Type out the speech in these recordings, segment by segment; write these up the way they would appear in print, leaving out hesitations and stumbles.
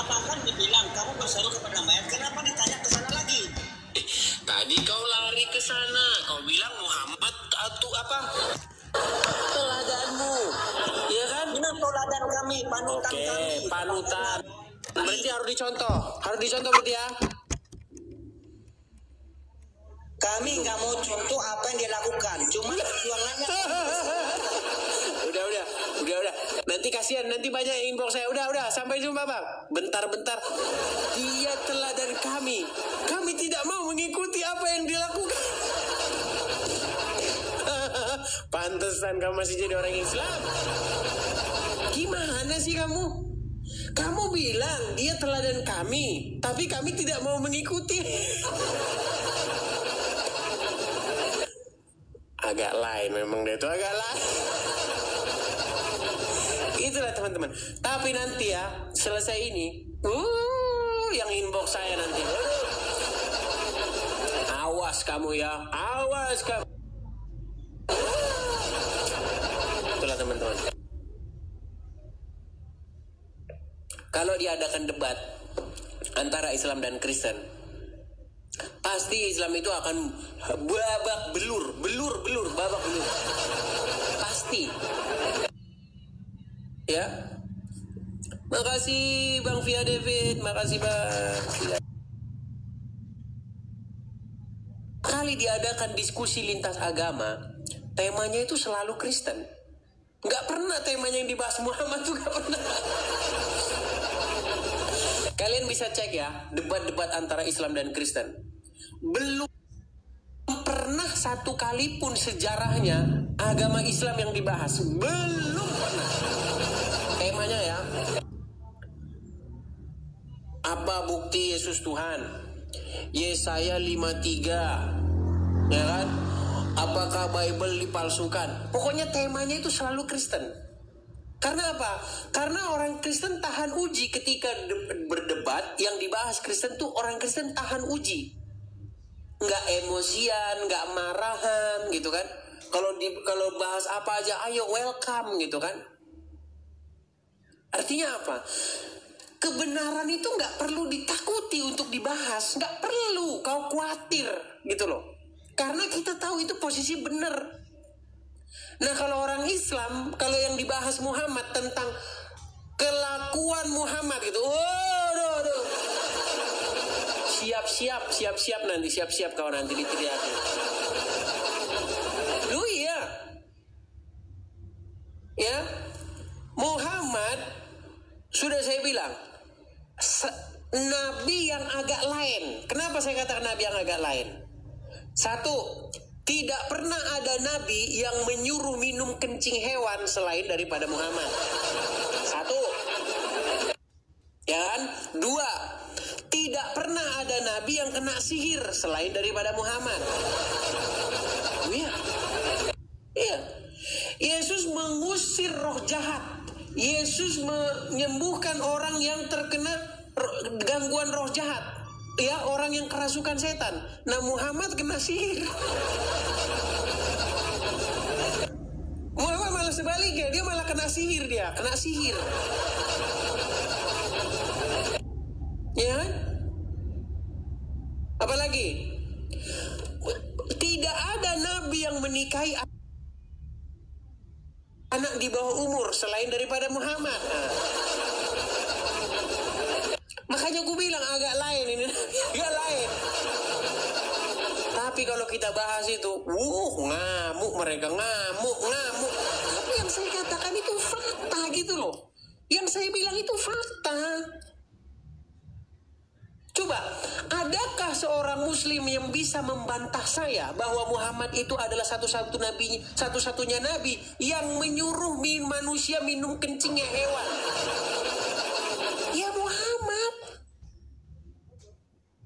kan dibilang kamu berseru kepada mayat, kenapa ditanya ke sana lagi? Tadi kau lari ke sana, kau bilang Muhammad atau apa? Teladanmu, ya kan? Ini teladan kami, panutan Oke, kami. panutan. Berarti harus dicontoh berarti ya. Kami nggak mau contoh apa yang dia lakukan, cuma perjuangannya. Udah. Nanti kasihan, nanti banyak yang inbox saya. Udah, sampai jumpa bang. Bentar. Dia teladan kami. Kami tidak mau mengikuti apa yang dilakukan. Pantesan kamu masih jadi orang Islam. Gimana sih kamu? Kamu bilang dia teladan kami, tapi kami tidak mau mengikuti. Agak lain memang dia itu agak lain. Itulah teman-teman. Tapi nanti ya selesai ini, yang inbox saya nanti. Awas kamu ya, awas kamu. Itulah teman-teman. Kalau diadakan debat antara Islam dan Kristen, pasti Islam itu akan babak belur. Pasti. Ya. Makasih Bang Via David, makasih Bang. Kali diadakan diskusi lintas agama, temanya itu selalu Kristen. Nggak pernah temanya yang dibahas Muhammad tuh nggak pernah. Kalian bisa cek ya, debat-debat antara Islam dan Kristen. Belum pernah satu kali pun sejarahnya agama Islam yang dibahas. Belum pernah. Temanya ya. Apa bukti Yesus Tuhan? Yesaya 53. Ya kan? Apakah Bible dipalsukan? Pokoknya temanya itu selalu Kristen. Karena apa? Karena orang Kristen tahan uji ketika berdebat. Yang dibahas Kristen tuh orang Kristen tahan uji. Nggak emosian, nggak marahan gitu kan. Kalau bahas apa aja, ayo welcome gitu kan. Artinya apa? Kebenaran itu nggak perlu ditakuti untuk dibahas. Nggak perlu kau khawatir gitu loh. Karena kita tahu itu posisi benar. Nah kalau orang Islam, kalau yang dibahas Muhammad tentang kelakuan Muhammad gitu, waduh. Siap-siap nanti, siap-siap kau nanti diteriakin. Lu iya. Ya, Muhammad sudah saya bilang nabi yang agak lain. Kenapa saya katakan nabi yang agak lain? Satu, tidak pernah ada nabi yang menyuruh minum kencing hewan selain daripada Muhammad. Satu. Ya kan? Dua, tidak pernah ada nabi yang kena sihir selain daripada Muhammad. Iya. Yesus mengusir roh jahat. Yesus menyembuhkan orang yang terkena gangguan roh jahat. Ya, orang yang kerasukan setan. Nah, Muhammad kena sihir. Muhammad malah sebaliknya, dia malah kena sihir kena sihir. Ya kan? Apalagi? Tidak ada nabi yang menikahi anak di bawah umur selain daripada Muhammad. Makanya gue bilang agak lain ini, agak lain. Tapi kalau kita bahas itu, ngamuk mereka, ngamuk. Tapi yang saya katakan itu fakta gitu loh. Yang saya bilang itu fakta. Coba, adakah seorang muslim yang bisa membantah saya bahwa Muhammad itu adalah satu-satunya nabi yang menyuruh manusia minum kencingnya hewan? Ya Muhammad.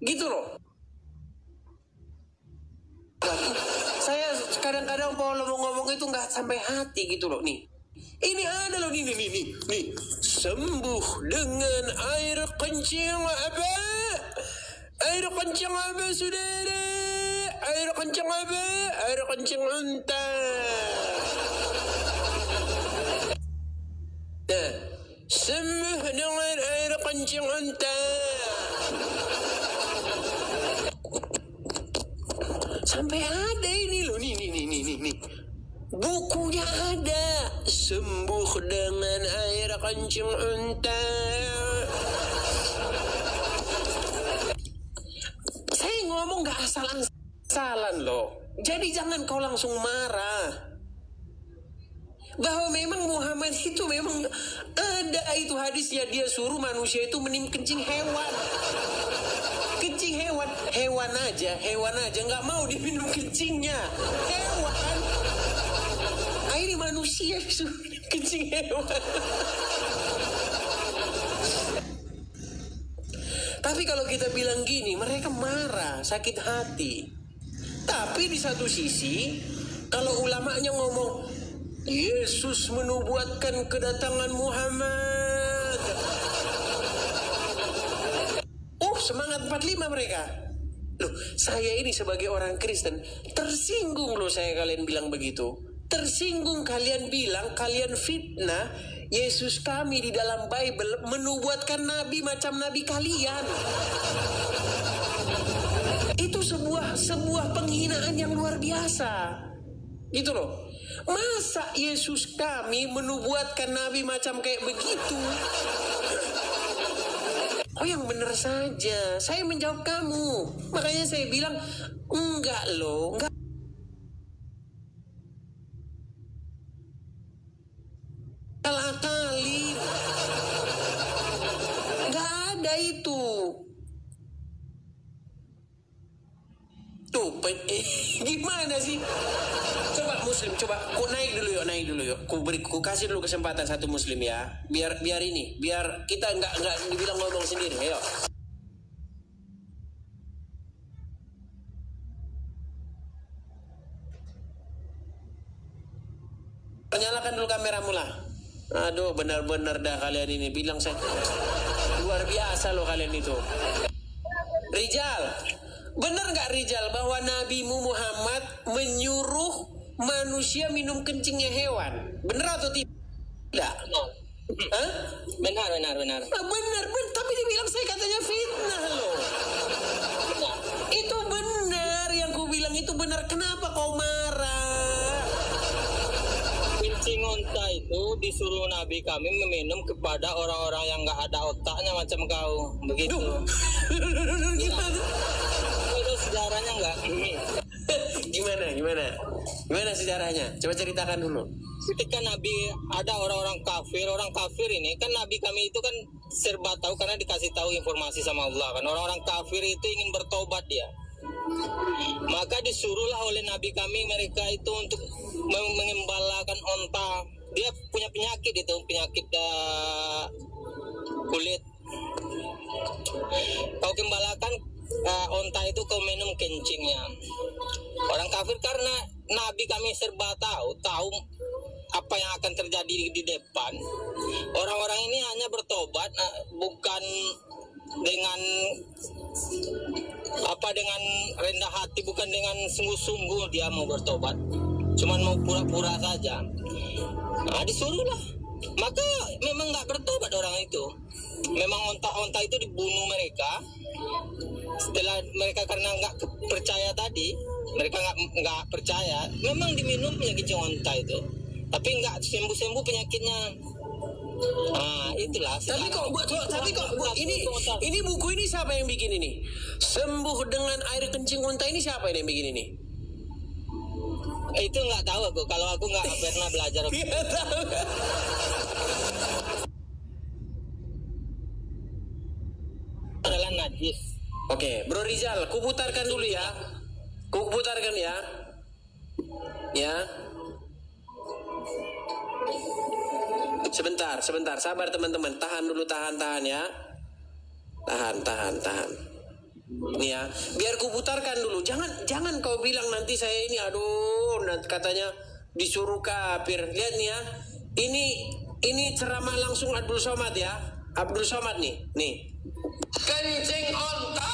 Gitu loh. Saya kadang-kadang kalau mau ngomong itu nggak sampai hati gitu loh nih. Ini ada loh nih. Sembuh dengan air kencing apa? Air kencing apa saudara? Air kencing apa? Air kencing unta. Nah, sembuh dengan air kencing kencing unta. Sampai ada ini loh, nih. Bukunya ada, sembuh dengan air kencing unta. Saya ngomong gak asal-asalan loh. Jadi jangan kau langsung marah. Bahwa memang Muhammad itu memang ada itu hadisnya, dia suruh manusia itu minum kencing hewan. Kencing hewan. Hewan aja nggak mau diminum kencingnya. Hewan. Ini manusia disuruh kencing hewan. Tapi kalau kita bilang gini, mereka marah, sakit hati. Tapi di satu sisi, kalau ulamanya ngomong, Yesus menubuatkan kedatangan Muhammad. Semangat 45 mereka. Loh, saya ini sebagai orang Kristen, tersinggung loh saya kalian bilang begitu. Tersinggung kalian bilang, kalian fitnah Yesus kami di dalam Bible menubuatkan nabi macam nabi kalian. Itu sebuah penghinaan yang luar biasa. Gitu loh. Masa Yesus kami menubuatkan nabi macam kayak begitu? Oh, yang benar saja. Saya menjawab kamu. Makanya saya bilang, enggak loh, enggak. Akal-akalin. Enggak ada itu. Tuh, gimana sih? Coba Muslim, coba ku naik dulu yuk. Ku kasih dulu kesempatan satu Muslim ya. Biar kita nggak dibilang ngomong sendiri. Ayo. Nyalakan dulu kameramu lah. Aduh, benar-benar dah kalian ini bilang saya luar biasa loh kalian itu. Rijal, benar nggak Rijal bahwa Nabimu Muhammad menyuruh manusia minum kencingnya hewan? Benar atau tidak? Hah? Benar. Benar. Tapi dibilang saya katanya fitnah loh. Benar. Itu benar yang ku bilang itu benar. Kenapa kau marah? Kencing unta itu disuruh Nabi kami meminum kepada orang-orang yang nggak ada otaknya macam kau. Begitu. Gimana? Itu sejarahnya nggak? Gimana sejarahnya? Coba ceritakan dulu. Ketika Nabi ada orang kafir ini kan Nabi kami itu kan serba tahu karena dikasih tahu informasi sama Allah kan. Orang-orang kafir itu ingin bertobat dia. Maka disuruhlah oleh Nabi kami mereka itu untuk mengembalakan onta. Dia punya penyakit itu, penyakit kulit. Kau gembalakan onta itu, kau minum kencingnya. Orang kafir karena Nabi kami serba tahu apa yang akan terjadi di depan. Orang-orang ini hanya bertobat bukan dengan rendah hati, bukan dengan sungguh-sungguh dia mau bertobat, cuman mau pura-pura saja. Disuruhlah, maka memang nggak bertobat orang itu. Memang onta-onta itu dibunuh mereka. Setelah mereka karena nggak percaya tadi, mereka nggak percaya, memang diminum kencing onta itu, tapi nggak sembuh-sembuh penyakitnya. Itulah. Tapi kok ini buku ini siapa yang bikin ini? Sembuh dengan air kencing unta ini siapa yang bikin ini? Itu nggak tahu aku. Kalau aku nggak pernah belajar. Nggak tahu. Adalah najis. Oke, Bro Rizal, kuputarkan dulu ya. Kuputarkan ya. Ya. Sebentar, sabar teman-teman, tahan dulu, tahan ya. Tahan. Nih ya, biar kuputarkan dulu. Jangan kau bilang nanti saya ini, aduh, nanti katanya disuruh kafir. Lihat nih ya, ini ceramah langsung Abdul Somad ya. Abdul Somad nih. Kencing onta,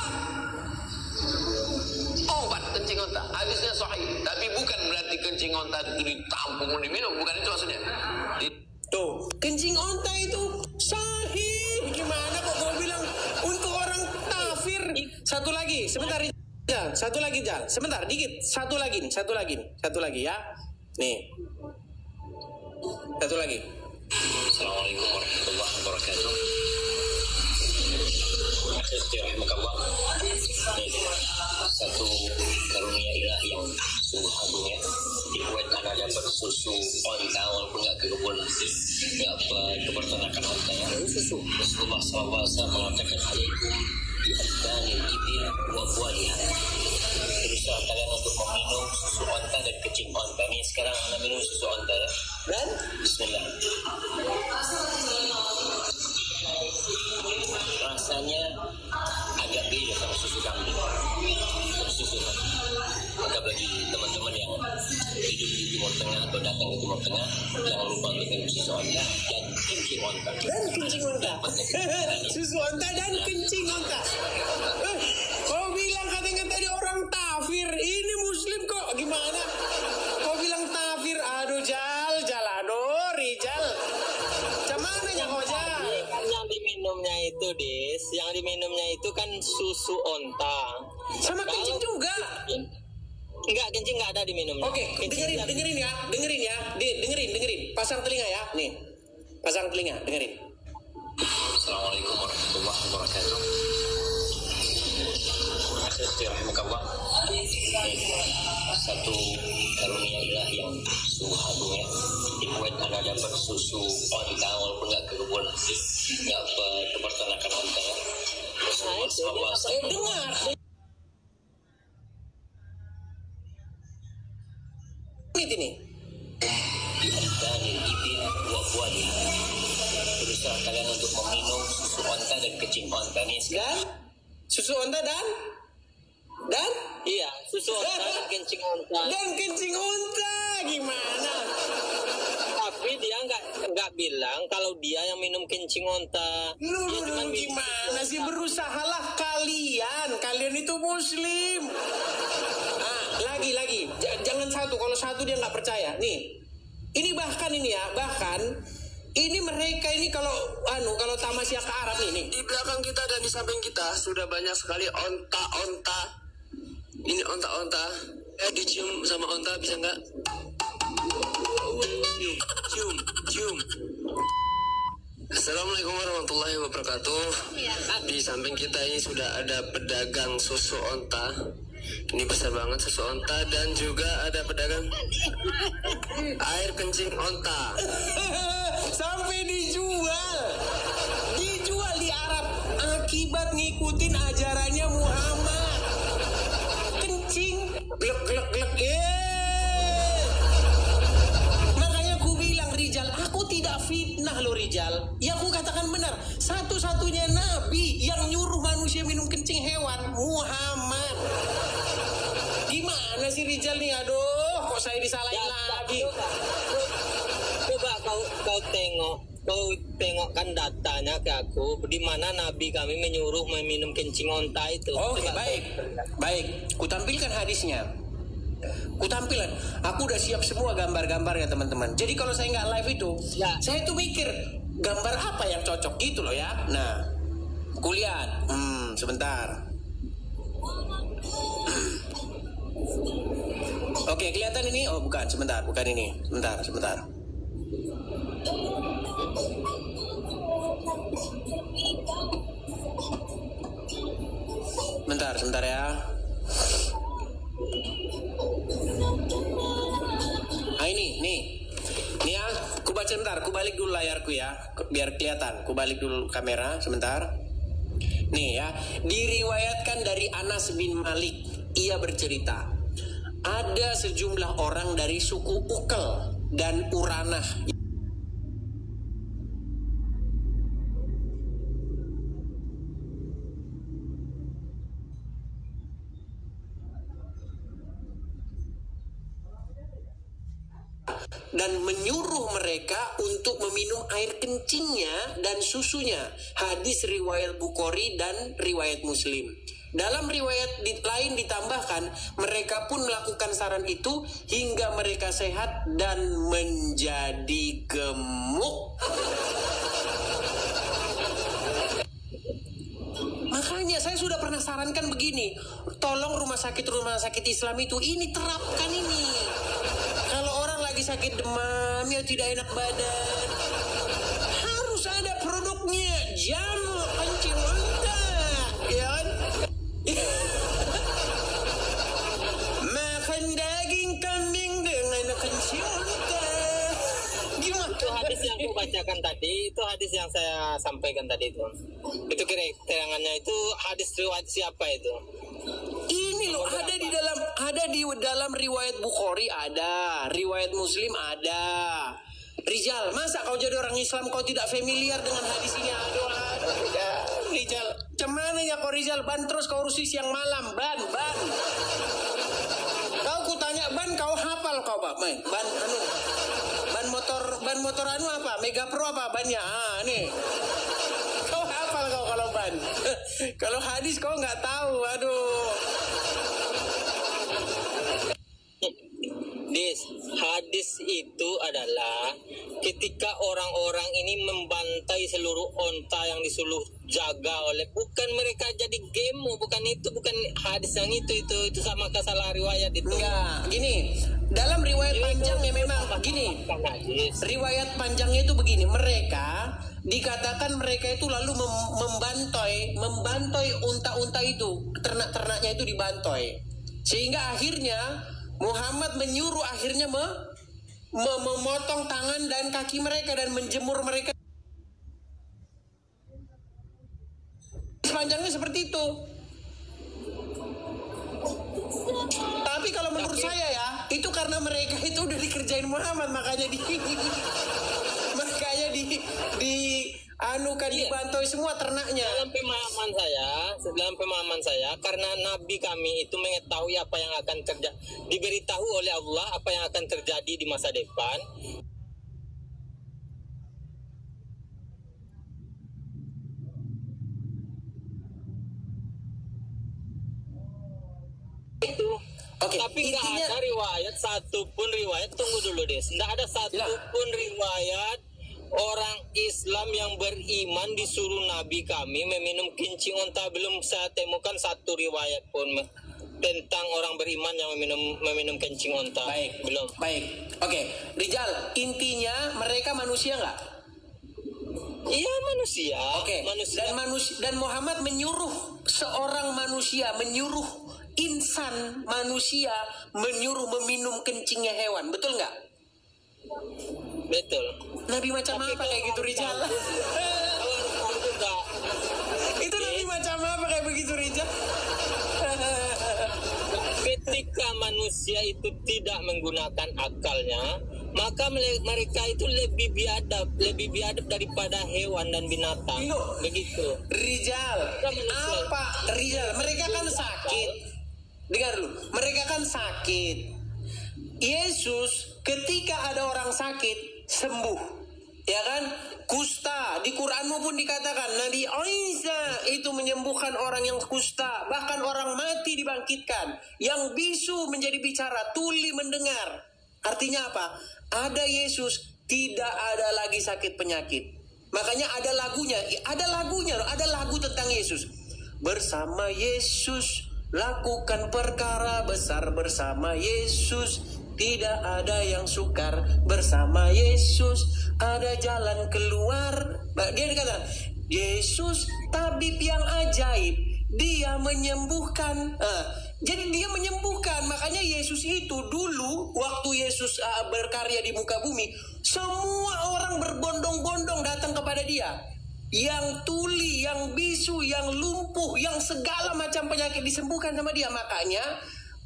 obat kencing onta, hadisnya sahih. Tapi bukan berarti kencing onta itu ditampung diminum, bukan itu maksudnya. Tuh, kencing onta itu sahih. Gimana kok kau Satu lagi, sebentar Jal. Satu lagi Jal, sebentar dikit. Satu lagi nih, satu lagi ya. Nih. Satu lagi. Assalamualaikum warahmatullahi wabarakatuh. Satu karunia ilahi yang sungguh agung ya. Dibuat anak dapat susu onta walaupun nggak ke kebun, nggak ke peternakan onta ya. Rasulullah SAW mengatakan alaikum bi'adhanil ibil wa bualiha. Berusaha kalian untuk meminum susu onta dan kencing onta. Nih sekarang anda minum susu onta ya. Dan Bismillah. Rasanya agak beda sama susu kambing. Susu maka bagi teman-teman yang hidup di Timur Tengah atau datang ke Timur Tengah, jangan lupa untuk minum susu onta dan kencing onta. Susu onta dan kencing onta. Kau bilang katanya tadi orang kafir, ini muslim kok, gimana? Kau bilang kafir, aduh Rijal. Cumananya kau Jal. Yang diminumnya itu yang diminumnya itu kan susu onta. Sama kencing juga. Enggak, kencing enggak ada diminumnya. Oke, dengerin ya. Dengerin. Pasang telinga ya. Nih. Pasang telinga, dengerin. Assalamualaikum warahmatullahi wabarakatuh. Satu karunia ilahi yang sungguh agung ya. Dibuat anak dapat susu onta walaupun nggak ke kebun, nggak ke peternakan onta ya. Rasulullah SAW Dengar. Ini. bi'adhanil ibil wa bualiha. Berusaha kalian untuk meminum susu onta dan kencing onta. Nih sekarang Susu onta dan iya, susu onta dan kencing onta. Gimana? Tapi dia nggak bilang kalau dia yang minum kencing onta. Dia cuma Gimana sih, berusahalah kalian itu muslim. Lagi jangan satu, kalau satu dia nggak percaya. Nih, ini bahkan ini mereka ini kalau tamasya ke Arab nih. Di belakang kita dan di samping kita sudah banyak sekali onta. Ini onta. Dicium sama onta bisa nggak? Cium. Assalamualaikum warahmatullahi wabarakatuh. Di samping kita ini sudah ada pedagang susu onta. Ini besar banget susu onta, dan juga ada pedagang air kencing onta. Sampai dijual di Arab akibat ngikutin ajarannya Muhammad. Kencing glek. Makanya aku bilang Rijal, aku tidak fitnah loh Rijal. Ya aku katakan benar, satu-satunya nabi yang nyuruh manusia minum kencing hewan Muhammad. Gimana sih Rijal nih? Aduh, kok saya disalahin lagi? Coba kau tengok kan datanya ke aku, di mana nabi kami menyuruh meminum kencing onta itu. Oke, baik. Kutampilkan hadisnya. Aku udah siap semua gambar-gambar ya teman-teman. Jadi kalau saya nggak live itu, saya tuh mikir gambar apa yang cocok gitu loh ya. Nah, kulihat. Sebentar. Oke, kelihatan ini? Oh, bukan. Sebentar, bukan ini. Sebentar. Sebentar ya. Ini ya, aku baca sebentar. Aku balik dulu layarku ya, biar kelihatan. Aku balik dulu kamera sebentar. Nih ya, diriwayatkan dari Anas bin Malik. Ia bercerita, ada sejumlah orang dari suku Ukel dan Uranah dan menyuruh mereka untuk meminum air kencingnya dan susunya. Hadis riwayat Bukhari dan riwayat Muslim. Dalam riwayat lain ditambahkan, mereka pun melakukan saran itu hingga mereka sehat dan menjadi gemuk. Makanya saya sudah pernah sarankan begini, tolong rumah sakit Islam itu ini terapkan ini. Kalau orang lagi sakit demam, ya tidak enak badan, harus ada produknya, jamu kencing unta, ya kan? Makan daging kambing dengan kencing unta. Gimana? Itu hadis yang aku bacakan tadi, itu hadis yang saya sampaikan tadi itu. Itu keterangannya itu hadis riwayat siapa itu? Ini loh, ada di dalam riwayat Bukhari ada, riwayat Muslim ada. Rizal, masa kau jadi orang Islam kau tidak familiar dengan hadis ini? Aduh, Rizal. Cemana ya kau Rizal? Ban terus kau urusi siang malam, ban. Kau kutanya ban, kau hafal kau Pak? Ban motor anu apa? Mega Pro apa bannya? Nih. Kau hafal kau kalau ban. Kalau hadis kau nggak tahu, aduh. Hadis itu adalah ketika orang-orang ini membantai seluruh onta yang disuruh jaga oleh, bukan mereka jadi gemo, bukan hadis yang itu sama kesalahan riwayat itu. Enggak, gini, dalam riwayat panjangnya memang gini. Riwayat panjangnya itu begini, mereka dikatakan mereka itu lalu membantai unta-unta itu, ternak-ternaknya itu dibantai. Sehingga akhirnya Muhammad menyuruh akhirnya memotong tangan dan kaki mereka dan menjemur mereka. Sepanjangnya seperti itu. Tapi kalau menurut saya ya, itu karena mereka itu udah dikerjain Muhammad, makanya dibantoi semua ternaknya. Dalam pemahaman saya, karena Nabi kami itu mengetahui apa yang akan terjadi, diberitahu oleh Allah apa yang akan terjadi di masa depan. Itu. Oke, Tapi nggak ada riwayat satupun riwayat. Tunggu dulu deh, nggak ada satupun riwayat orang Islam yang beriman disuruh Nabi kami meminum kencing unta. Belum saya temukan satu riwayat pun tentang orang beriman yang meminum kencing unta. Belum. Baik. Oke, Rizal, intinya mereka manusia nggak? Iya, manusia. Oke. Manusia. Dan Muhammad menyuruh seorang manusia, menyuruh insan manusia, menyuruh meminum kencingnya hewan. Betul nggak? Betul. Nabi macam apa kayak gitu, Rizal? Itu Nabi macam apa kayak begitu, Rizal? Ketika manusia itu tidak menggunakan akalnya, maka mereka itu lebih biadab daripada hewan dan binatang. Begitu. Rizal, apa? Rizal, mereka kan sakit. Dengar dulu, mereka kan sakit. Yesus ketika ada orang sakit sembuh, ya kan? Kusta di Quranmu pun dikatakan Nabi Isa itu menyembuhkan orang yang kusta, bahkan orang mati dibangkitkan, yang bisu menjadi bicara, tuli mendengar. Artinya apa? Ada Yesus, tidak ada lagi sakit penyakit. Makanya ada lagunya, ada lagu tentang Yesus. Bersama Yesus lakukan perkara besar, bersama Yesus tidak ada yang sukar, bersama Yesus ada jalan keluar. Dia dikatakan Yesus tabib yang ajaib, dia menyembuhkan. Jadi dia menyembuhkan. Makanya Yesus itu dulu waktu Yesus berkarya di muka bumi, semua orang berbondong-bondong datang kepada dia. Yang tuli, yang bisu, yang lumpuh, yang segala macam penyakit disembuhkan sama dia. Makanya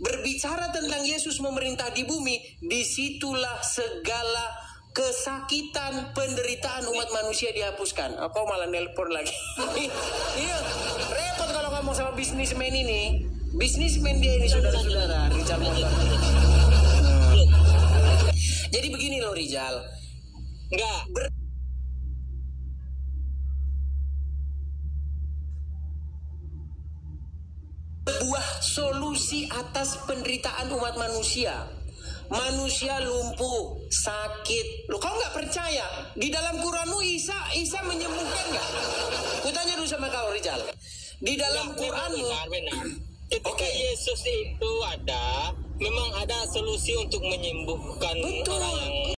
berbicara tentang Yesus memerintah di bumi, disitulah segala kesakitan, penderitaan umat manusia dihapuskan. Kau malah nelpon lagi. Iya, repot kalau ngomong sama bisnismen ini. Bisnismen dia ini, saudara-saudara. Rizal Motor. Jadi begini loh, Rizal. Enggak. Buah solusi atas penderitaan umat manusia. Manusia lumpuh, sakit. Loh, kau nggak percaya? Di dalam Quranmu Isa menyembuhkan nggak? Kutanya dulu sama kau, Rizal. Di dalam Quranmu. Benar. Ketika Oke. Yesus itu ada, memang ada solusi untuk menyembuhkan Betul. orang yang